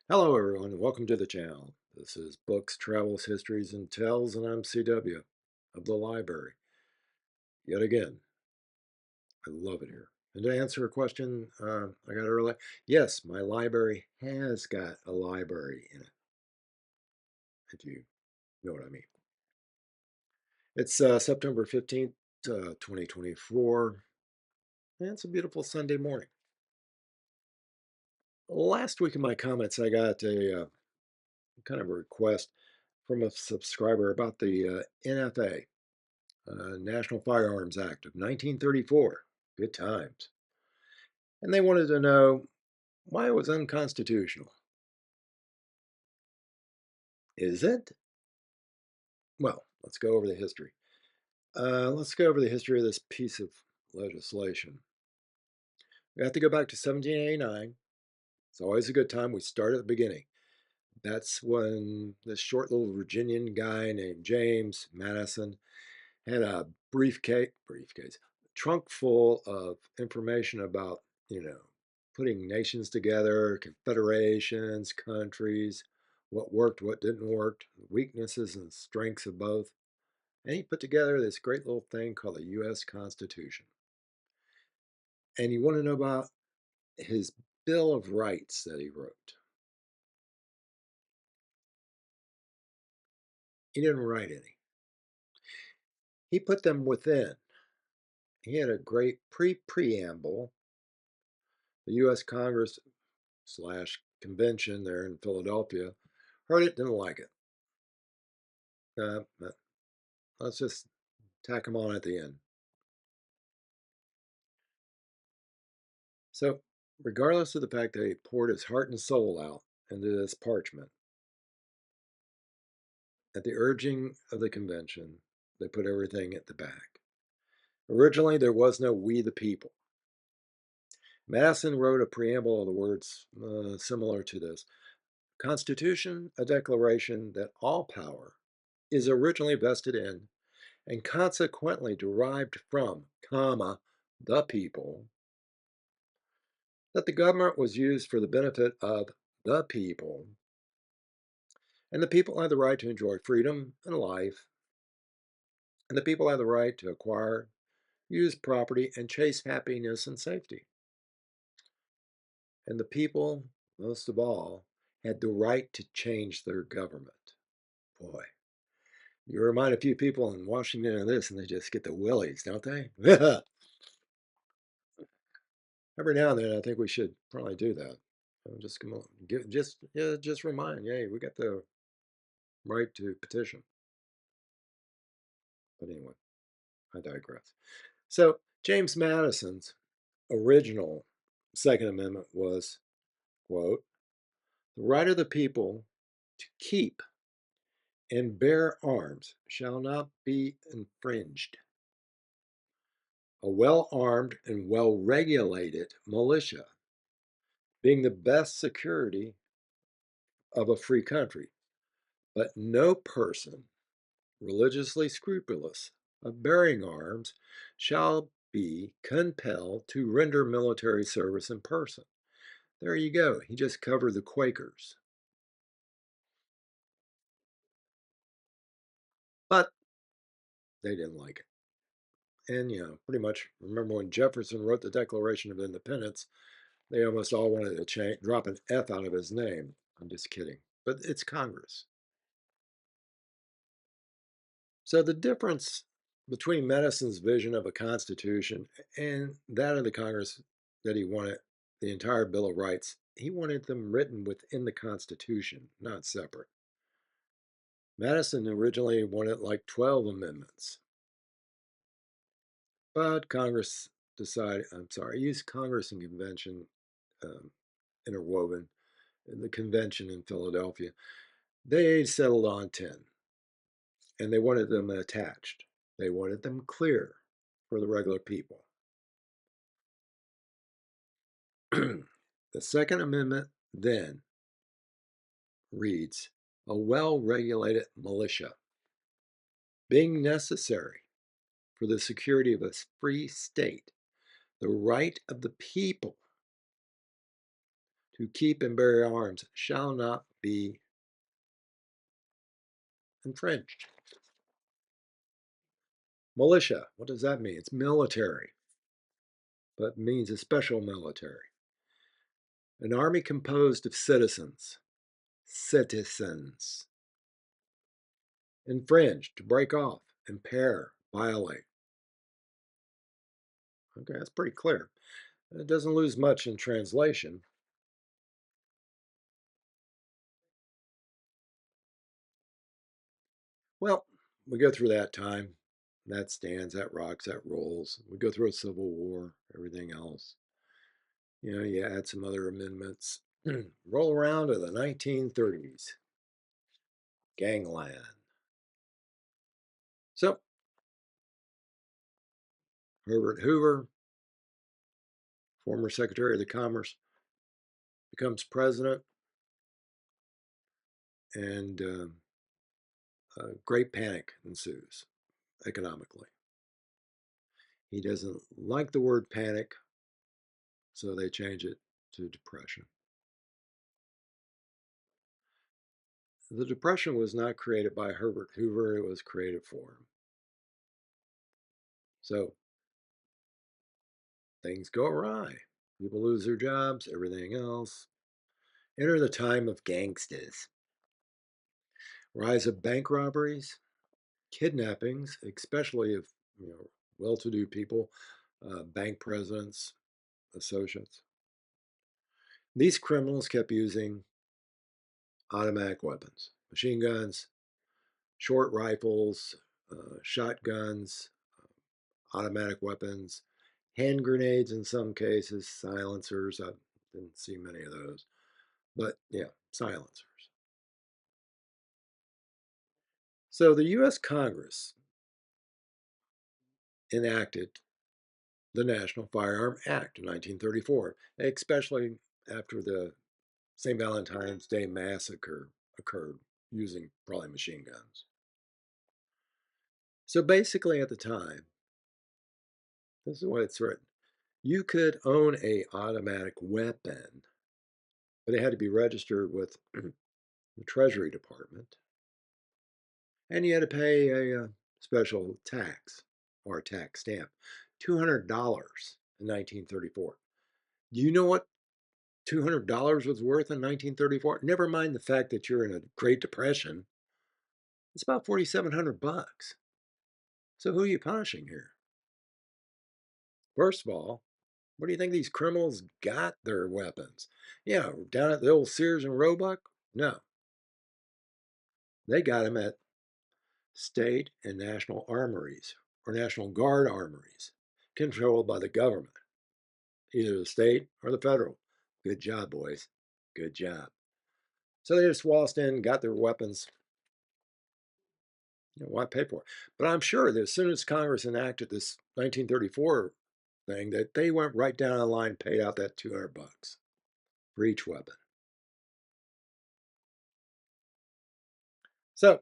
Hello, everyone, and welcome to the channel. This is Books, Travels, Histories, and Tells, and I'm CW of the library. Yet again, I love it here. And to answer a question I got earlier, yes, my library has got a library in it, if you know what I mean. It's September 15th, 2024, and it's a beautiful Sunday morning. Last week in my comments, I got a kind of a request from a subscriber about the NFA. National Firearms Act of 1934. Good times. And they wanted to know why it was unconstitutional. Is it? Well, let's go over the history. Let's go over the history of this piece of legislation. We have to go back to 1789. It's always a good time. We start at the beginning. That's when this short little Virginian guy named James Madison had a briefcase, trunk full of information about, you know, putting nations together, confederations, countries, what worked, what didn't work, weaknesses and strengths of both. And he put together this great little thing called the U.S. Constitution. And you want to know about his Bill of Rights that he wrote. He didn't write any. He put them within. He had a great preamble. The U.S. Congress slash convention there in Philadelphia heard it, didn't like it. Let's just tack them on at the end. So, regardless of the fact that he poured his heart and soul out into this parchment, at the urging of the convention, they put everything at the back. Originally, there was no "we the people." Madison wrote a preamble of the words similar to this: Constitution, a declaration that all power is originally vested in and consequently derived from, comma, the people, that the government was used for the benefit of the people, and the people have the right to enjoy freedom and life, and the people have the right to acquire, use property, and chase happiness and safety. And the people, most of all, had the right to change their government. Boy, you remind a few people in Washington of this, and they just get the willies, don't they? Every now and then, I think we should probably do that. Just come on, just remind. Hey, we got the right to petition. But anyway, I digress. So James Madison's original Second Amendment was, quote, the right of the people to keep and bear arms shall not be infringed. A well-armed and well-regulated militia being the best security of a free country, but no person religiously scrupulous of bearing arms shall be compelled to render military service in person. There you go. He just covered the Quakers. But they didn't like it. And, pretty much remember when Jefferson wrote the Declaration of Independence, they almost all wanted to drop an F out of his name. I'm just kidding. But it's Congress. So the difference between Madison's vision of a constitution and that of the Congress that he wanted, the entire Bill of Rights, he wanted them written within the Constitution, not separate. Madison originally wanted like 12 amendments, but Congress decided, I'm sorry, I used Congress and convention um, interwoven in the convention in Philadelphia. They settled on 10, and they wanted them attached. They wanted them clear for the regular people. The Second Amendment then reads, a well-regulated militia being necessary for the security of a free state, the right of the people to keep and bear arms shall not be infringed. Militia, what does that mean? It's military, but means a special military. An army composed of citizens. Citizens. Infringe, to break off, impair, violate. Okay, that's pretty clear. It doesn't lose much in translation. Well, we go through that time. That stands, that rocks, that rolls. We go through a civil war, everything else. You add some other amendments. Roll around to the 1930s. Gangland. So, Herbert Hoover, former Secretary of the Commerce, becomes president, and a great panic ensues economically. He doesn't like the word panic, so they change it to depression. The depression was not created by Herbert Hoover, it was created for him. So things go awry. People lose their jobs, everything else. Enter the time of gangsters. Rise of bank robberies, kidnappings, especially of well-to-do people, bank presidents, associates. These criminals kept using automatic weapons, machine guns, short rifles, shotguns, automatic weapons, hand grenades in some cases, silencers. I didn't see many of those, but yeah, silencers. So the U.S. Congress enacted the National Firearms Act of 1934, especially after the St. Valentine's Day massacre occurred using probably machine guns. So basically, at the time, this is what it's written: you could own a automatic weapon, but it had to be registered with the Treasury Department, and you had to pay a special tax or a tax stamp, $200 in 1934. Do you know what $200 was worth in 1934? Never mind the fact that you're in a Great Depression. It's about 4,700 bucks. So who are you punishing here? First of all, where do you think these criminals got their weapons? Yeah, down at the old Sears and Roebuck? No, they got them at state and national armories or National Guard armories controlled by the government, either the state or the federal. Good job, boys. Good job. So they just waltzed in, got their weapons. Why pay for it? But I'm sure that as soon as Congress enacted this 1934 thing, that they went right down the line, paid out that 200 bucks for each weapon. So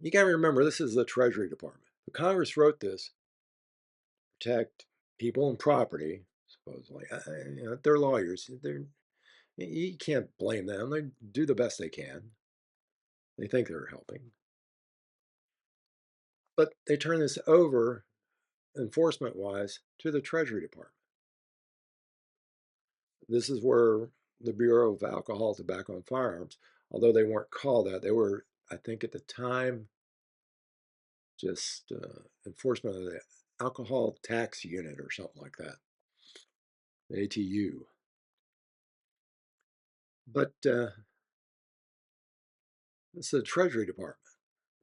you got to remember, this is the Treasury Department. The Congress wrote this to protect people and property, supposedly. They're lawyers. You can't blame them. They do the best they can. They think they're helping. But they turn this over, enforcement wise, to the Treasury Department. This is where the Bureau of Alcohol, Tobacco, and Firearms, although they weren't called that, they were, I think at the time, just enforcement of the Alcohol Tax Unit or something like that, the ATU. But it's the Treasury Department,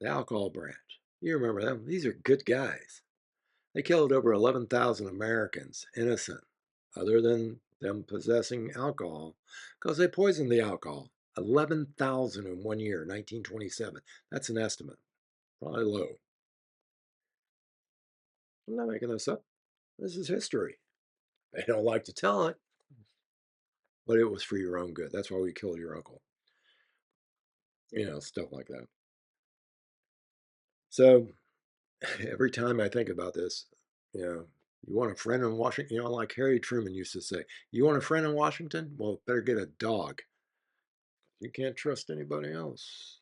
the alcohol branch. You remember them? These are good guys. They killed over 11,000 Americans, innocent, other than them possessing alcohol, because they poisoned the alcohol. 11,000 in 1 year, 1927. That's an estimate, probably low. I'm not making this up. This is history. They don't like to tell it, but it was for your own good. That's why we killed your uncle. Stuff like that. So every time I think about this, you know, You want a friend in Washington? You know, like Harry Truman used to say, you want a friend in Washington? Well, better get a dog. You can't trust anybody else.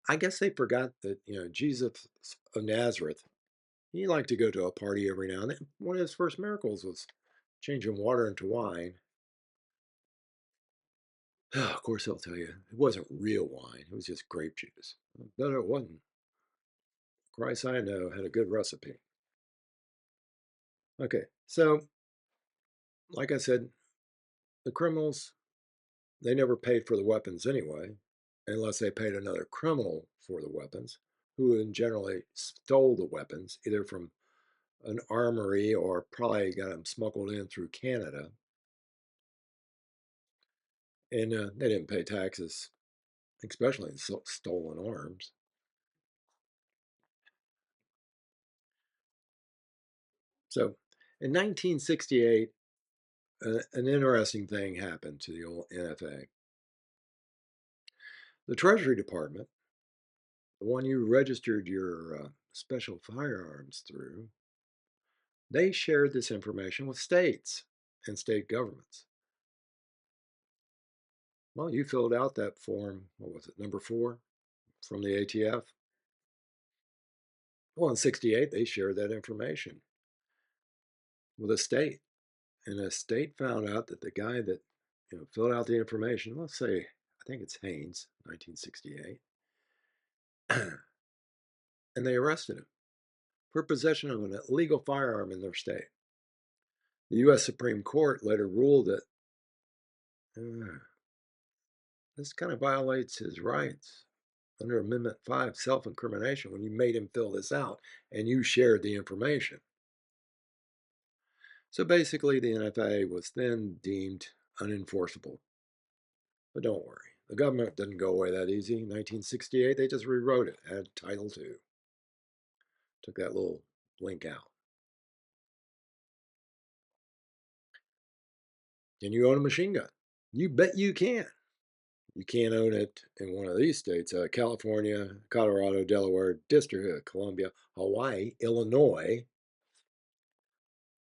I guess they forgot that, Jesus of Nazareth, he liked to go to a party every now and then. One of his first miracles was changing water into wine. Of course, he'll tell you it wasn't real wine, it was just grape juice. No, it wasn't. Christ, I know, had a good recipe. Okay, so like I said, the criminals, they never paid for the weapons anyway, unless they paid another criminal for the weapons, who generally stole the weapons, either from an armory or probably got them smuggled in through Canada. And they didn't pay taxes, especially in stolen arms. So in 1968, an interesting thing happened to the old NFA. The Treasury Department, the one you registered your special firearms through, they shared this information with states and state governments. Well, you filled out that form, what was it, number 4 from the ATF? Well, in 68, they shared that information with a state. And a state found out that the guy that filled out the information, let's say, I think it's Haynes, 1968, and they arrested him for possession of an illegal firearm in their state. The U.S. Supreme Court later ruled that uh, this kind of violates his rights under Amendment 5, self-incrimination, when you made him fill this out and you shared the information. So basically, the NFA was then deemed unenforceable. But don't worry, the government didn't go away that easy. In 1968, they just rewrote it, added Title II, took that little link out. Can you own a machine gun? You bet you can. You can't own it in one of these states: California, Colorado, Delaware, District of Columbia, Hawaii, Illinois,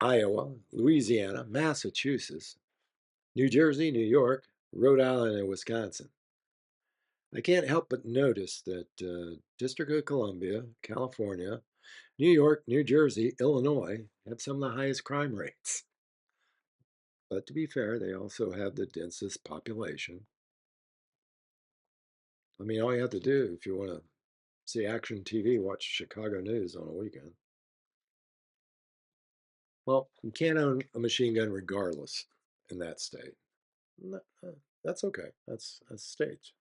Iowa, Louisiana, Massachusetts, New Jersey, New York, Rhode Island, and Wisconsin. I can't help but notice that District of Columbia, California, New York, New Jersey, Illinois have some of the highest crime rates. But to be fair, they also have the densest population. I mean, all you have to do if you want to see action TV, watch Chicago News on a weekend. Well, you can't own a machine gun regardless in that state. That's okay. That's states.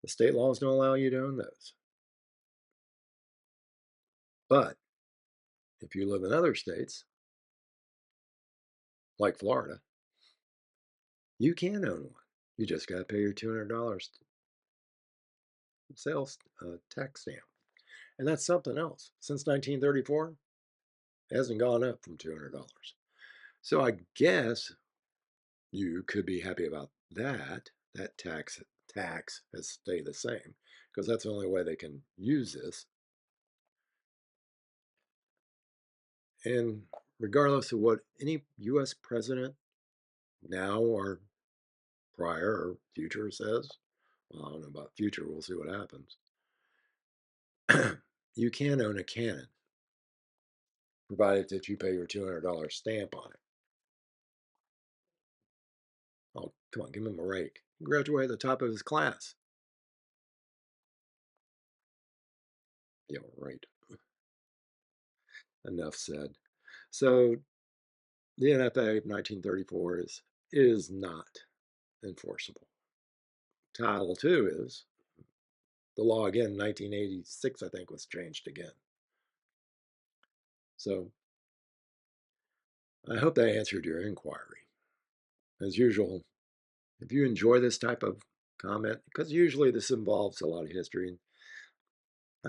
The state laws don't allow you to own those. But if you live in other states, like Florida, you can own one. You just got to pay your $200 sales tax stamp. And that's something else. Since 1934, it hasn't gone up from $200. So I guess you could be happy about that. That tax has stayed the same because that's the only way they can use this. And regardless of what any U.S. president now or prior or future says, well, I don't know about future, we'll see what happens. You can own a cannon, provided that you pay your $200 stamp on it. Oh, come on, give him a break. He graduated at the top of his class. Yeah, right. Enough said. So the NFA of 1934 is not enforceable. Title II is. The law again, 1986, I think, was changed again. So I hope that answered your inquiry. As usual, if you enjoy this type of comment, because usually this involves a lot of history, and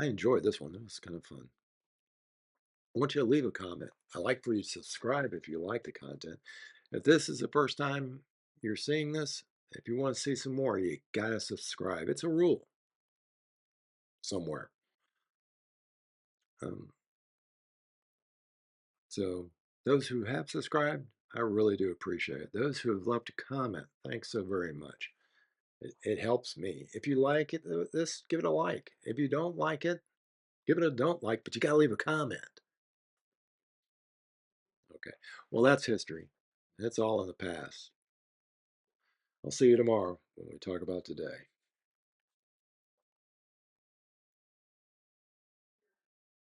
I enjoyed this one. It was kind of fun. I want you to leave a comment. I like for you to subscribe if you like the content. If this is the first time you're seeing this, if you want to see some more, you gotta subscribe. It's a rule somewhere. Um, So those who have subscribed, I really do appreciate it. Those who have left a comment, thanks so very much. It helps me. If you like it, this give it a like. If you don't like it, give it a don't like, but you got to leave a comment. Okay. Well, that's history. That's all in the past. I'll see you tomorrow when we talk about today.